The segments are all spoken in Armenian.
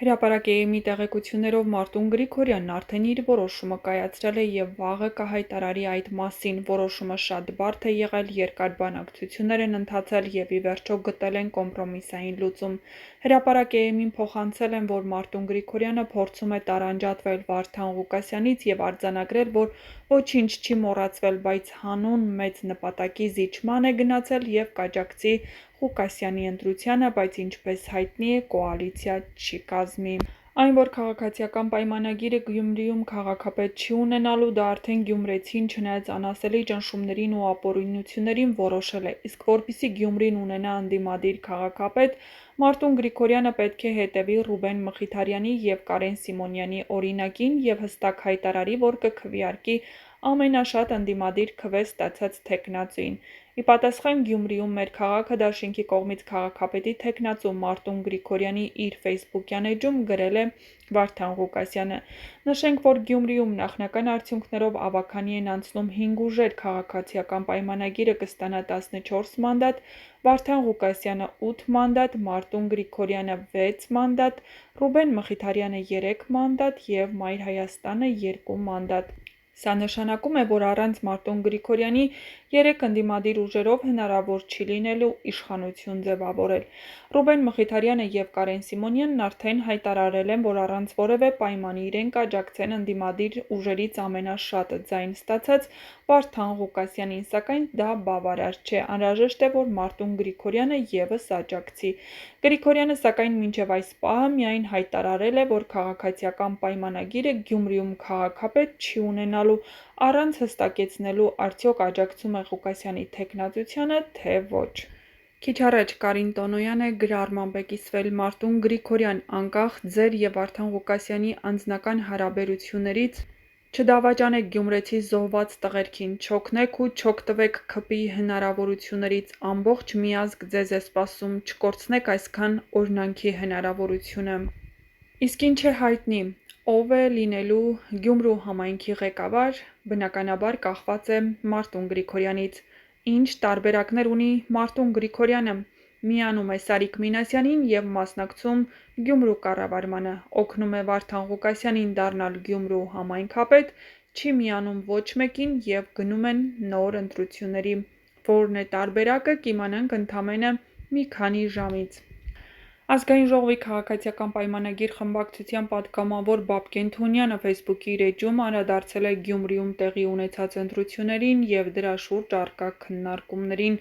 Հրապարակեի տեղեկություններով Մարտուն Գրիգորյանն արդեն իր որոշումը կայացրել է և վաղը կհայտարարի այդ մասին։ Որոշումը շատ բարդ է եղել, երկար բանակցություններ են ընթացել և ի վերջո գտել են կոմպրոմիսային լուծում։ Հրապարակեին փոխանցել են, որ Մարտուն Գրիգորյանը փորձում է տարանջատվել Վարդան Ղուկասյանից և արձանագրել, որ ոչինչ չի մոռացվել, բայց հանուն մեծ նպատակի զիջման է գնացել և կաջակցի Ղուկասյանի ընտրությանը, բայց ինչպես հայտնի է, կոալիցիա չի կազմի։ Այն, որ քաղաքացիական պայմանագիրը Գյումրիում քաղաքապետ չի ունենալու, դա արդեն գյումրեցին, չնայած անասելի ճնշումներին ու ապօրինություններին, որոշել է, իսկ որպեսզի Գյումրին ունենա ընդդիմադիր քաղաքապետ, Մարտուն Գրիգորյանը պետք է հետևի Ռուբեն Մխիթարյանի և Կարեն Սիմոնյանի օրինակին և հստակ հայտարարի, որ կքվեարկի ամենաշատ ընդդիմադիր քվե ստացած թեկնածուին։ Ի պատասխան Գյումրիում մեր քաղաքը դաշինքի կողմից քաղաքապետի թեկնածու Մարտուն Գրիգորյանի իր ֆեյսբուքյան էջում գրել է Վարդան Ղուկասյանը։ Նշենք, որ Գյումրիում նախնական արդյունքներով ավագանի են անցնում 5 ուժեր, քաղաքացիական պայմանագիրը կստանա 14 մանդատ, Վարդան Ղուկասյանը 8 մանդատ, Մարտուն Գրիգորյանը 6 մանդատ, Ռուբեն Մխիթարյանը 3 մանդատ և Մայր Հայաստանը 2 մանդատ։ Սա նշանակում է, որ առանց Մարտուն Գրիգորյանի 3 ընդդիմադիր ուժերով հնարավոր չի լինելու իշխանություն ձևավորել։ Ռուբեն Մխիթարյանը և Կարեն Սիմոնյանն արդեն հայտարարել են, որ առանց որևէ պայմանի իրեն կաջակցեն ընդդիմադիր ուժերից ամենաշատը ձայն ստացած Վարդան Ղուկասյանին, սակայն դա բավարար չէ, անհրաժեշտ է, որ Մարտուն Գրիգորյանը ևս աջակցի։ Գրիգորյանը, սակայն մինչև այս պահը միայն հայտարարել է, որ քաղաքացիական պայմանագիրը Գյումրիում քաղաքապետ չի ունենալու, առանց հստակեցնելու արդյոք աջակցում է Ղուկասյանի թեկնածությանը, թե ոչ։ Քիչ առաջ Կարին Տոնոյանը գրառմամբ է կիսվել Մարտուն Գրիգորյան, անկախ ձեր և Վարդան Ղուկասյանի անձնական հարաբերություններից, չդավաճանեք գյումրեցի զոհված տղերքին, չօգնեք ու չօգտվեք ՔՊ-ի հնարավորություններից, ամբողջ մի ազգ ձեզ է սպասում, չկորցնեք այսքան օրհնանքի հնարավորությունը։ Իսկ ինչ է հայտնի, ով է լինելու Գյումրու համայնքի ղեկավար, բնականաբար կախված է Մարտուն Գրիգորյանից։ Ինչ տարբերակներ ունի Մարտուն Գրիգորյանը։ Միանում է Սարիկ Մինասյանին և մասնակցում Գյումրու կառավարմանը, օգնում է Վարդան Ղուկասյանին դառնալ Գյումրու համայնքապետ, չի միանում ոչ մեկին և գնում են նոր ընտրությունների։ Որն է տարբերակը, կիմանանք ընդամենը մի քանի ժամից։ Ազգային ժողովի քաղաքացիական պայմանագիր խմբակցության պատգամավոր Բաբկեն Թունյանը ֆեյսբուքի իր էջում անդրադարձել է Գյումրիում տեղի ունեցած ընտրություններին և դրա շուրջ առկա քննարկումներին։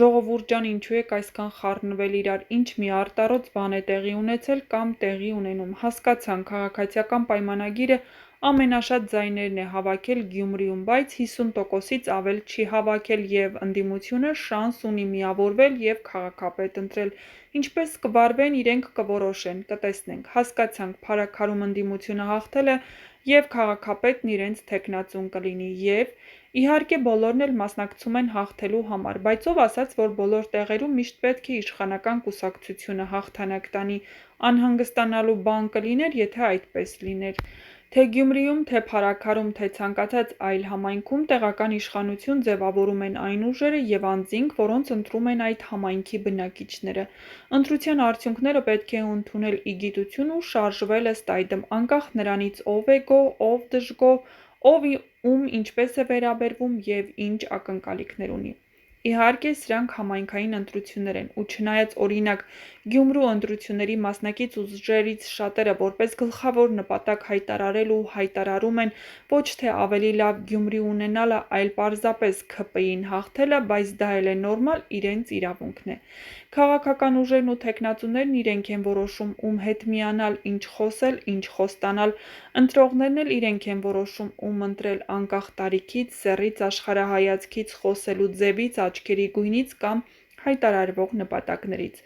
Ժողովուրդ ջան, ինչու եք այսքան խառնվել իրար, ինչ մի արտառոց բան է տեղի ունեցել կամ տեղի ունենում։ Հասկացանք, քաղաքացիական պայմանագիրը ամենաշատ ձայներն է հավաքել Գյումրիում, բայց 50%-ից ավել չի հավաքել և ընդդիմությունը շանս ունի միավորվել և քաղաքապետ ընտրել։ Ինչպես կվարվեն, իրենք կորոշեն, կտեսնենք։ Հասկացանք, փարաքարում ընդդիմությունը հաղթել է և քաղաքապետն իրենց թեկնածուն կլինի և, իհարկե, բոլորն էլ մասնակցում են հաղթելու համար, բայց ով ասաց, որ բոլոր տեղերում միշտ պետք է իշխանական կուսակցությունը հաղթանակ տանի, անհանգստանալու բան կլիներ, եթե այդպես լիներ։ Թե Գյումրիում, թե Փարաքարում, թե ցանկացած այլ համայնքում տեղական իշխանություն ձևավորում են այն ուժերը և անձինք, որոնց ընտրում են այդ համայնքի բնակիչները։ Ընտրության արդյունքները պետք է ընդունել ի գիտություն ու շարժվել ըստ այդմ, անկախ նրանից ով է գոհ, ով դժգոհ, ով ում ինչպես է վերաբերվում և ինչ ակնկալիքներ ունի։ Իհարկե, սրանք համայնքային ընտրություններ են, ու չնայած օրինակ Գյումրու ընտրությունների մասնակից ուժերից շատերը որպես գլխավոր նպատակ հայտարարել ու հայտարարում են ոչ թե ավելի լավ Գյումրի ունենալը, այլ պարզապես ՔՊ-ին հաղթելը, բայց դա էլ է նորմալ, իրենց իրավունքն է։ Քաղաքական ուժերն ու թեկնածուներն իրենք են որոշում ում հետ միանալ, ինչ խոսել, ինչ խոստանալ, ընտրողներն էլ իրենք են որոշում ում ընտրել, անկախ տարիքից, սեռից, աշխարհայացքից, խոսելու ձևից, աչքերի գույնից կամ հայտարարվող նպատակներից։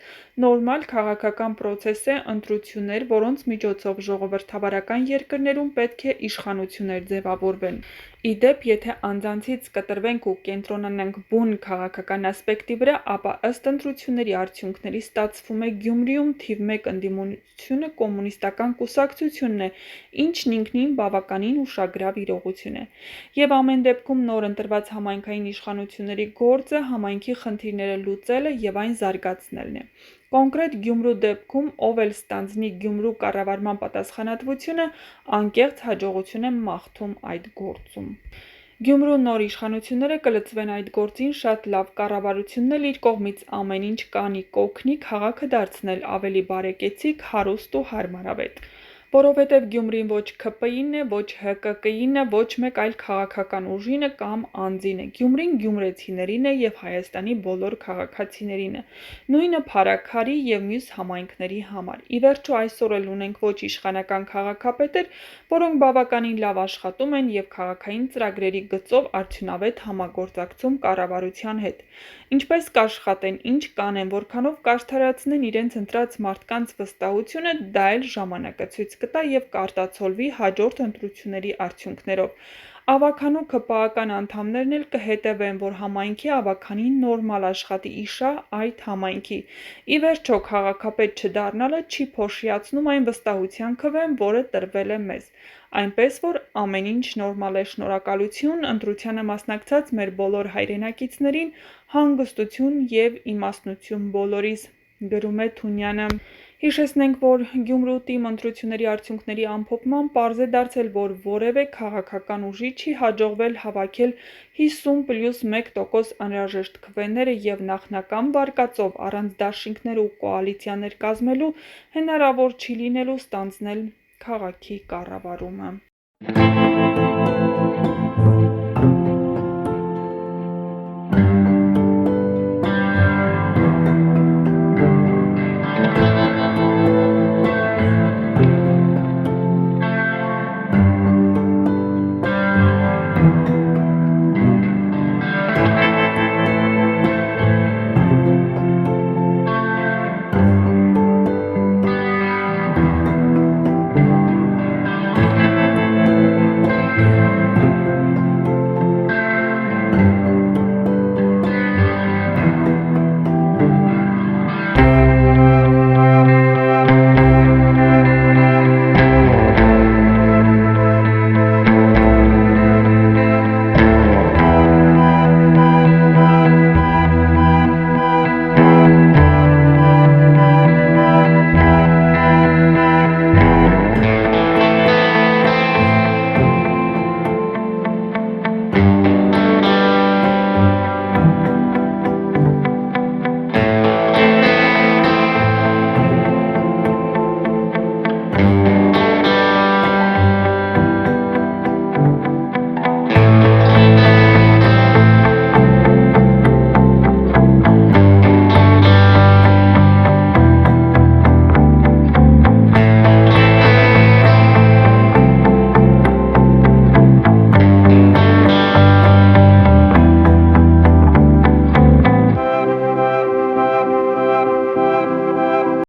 Նորմալ քաղաքական պրոցես է ընտրություններ, որոնց միջոցով ժողովրդավարական երկրներում պետք է իշխանություններ ձևավորվեն։ Ի դեպ, եթե անձանցից կտրվենք ու կենտրոնանանք բուն քաղաքական ասպեկտի վրա, ապա ըստ ընտրությունների արդյունքների ստացվում է Գյումրիում թիվ 1 ընդդիմությունը կոմունիստական կուսակցությունն է, ինչն ինքնին բավականին ուշագրավ իրողություն է։ Եվ ամեն դեպքում նոր ընտրված համայնքային իշխանությունների գործը համայնքի խնդիրները լուծելը և այն զարգացնելն է։ Կոնկրետ Գյումրու դեպքում ով էլ ստանձնի Գյումրու կառավարման պատասխանատվությունը, անկեղծ հաջողություն է մաղթում այդ գործում։ Գյումրու նոր իշխանությունները կլծվեն այդ գործին շատ լավ կառավարությունն էլ իր կողմից ամեն ինչ կանի կօգնի քաղաքը դարձնել ավելի բարեկեցիկ, հարուստ ու հարմարավետ։ Որովհետև Գյումրին ոչ ՔՊԻ-ն է, ոչ ՀԿԿ-ն է, ոչ մեկ այլ քաղաքական ուժին է կամ անձին է։ Գյումրին գյումրեցիներին է և Հայաստանի բոլոր քաղաքացիներին է։ Նույնը Փարաքարի և մյուս համայնքների համար։ Ի վերջո այսօր էլ ունենք ոչ իշխանական քաղաքապետեր, որոնք բավականին լավ աշխատում են և քաղաքային ծրագրերի գծով արդյունավետ համագործակցում կառավարության հետ։ Ինչպես կաշխատեն, ինչ կանեն, որքանով կարդարացնեն իրենց ընտրած մարդկանց վստահությունը, դա էլ ժամանակը ցույց կտա և կարտացոլվի հաջորդ ընտրությունների արդյունքներով։ Ավագանու ՔՊԱ-ական անդամներն էլ կհետևեն, որ համայնքի ավագանին նորմալ աշխատի ի շահ այդ համայնքի։ Ի վերջո, քաղաքապետ չդառնալը չի փոշիացնում այն վստահության քվեն, որը տրվել է մեզ։ Այնպես որ ամեն ինչ նորմալ է, շնորհակալություն ընտրությանը մասնակցած մեր բոլոր հայրենակիցներին, հանգստություն և իմաստնություն բոլորիս, գրում է Թունյանը։ Հիշեցնենք, որ Գյումրու ՏԻՄ ընտրությունների արդյունքների ամփոփմամբ պարզ է դարձել, որ որևէ քաղաքական ուժի չի հաջողվել հավաքել 50+1% անհրաժեշտ քվեները և նախնական վարկածով առանց դաշինքներ ու կոալիցիաներ կազմելու հնարավոր չի լինելու ստանձնել քաղաքի կառավարումը։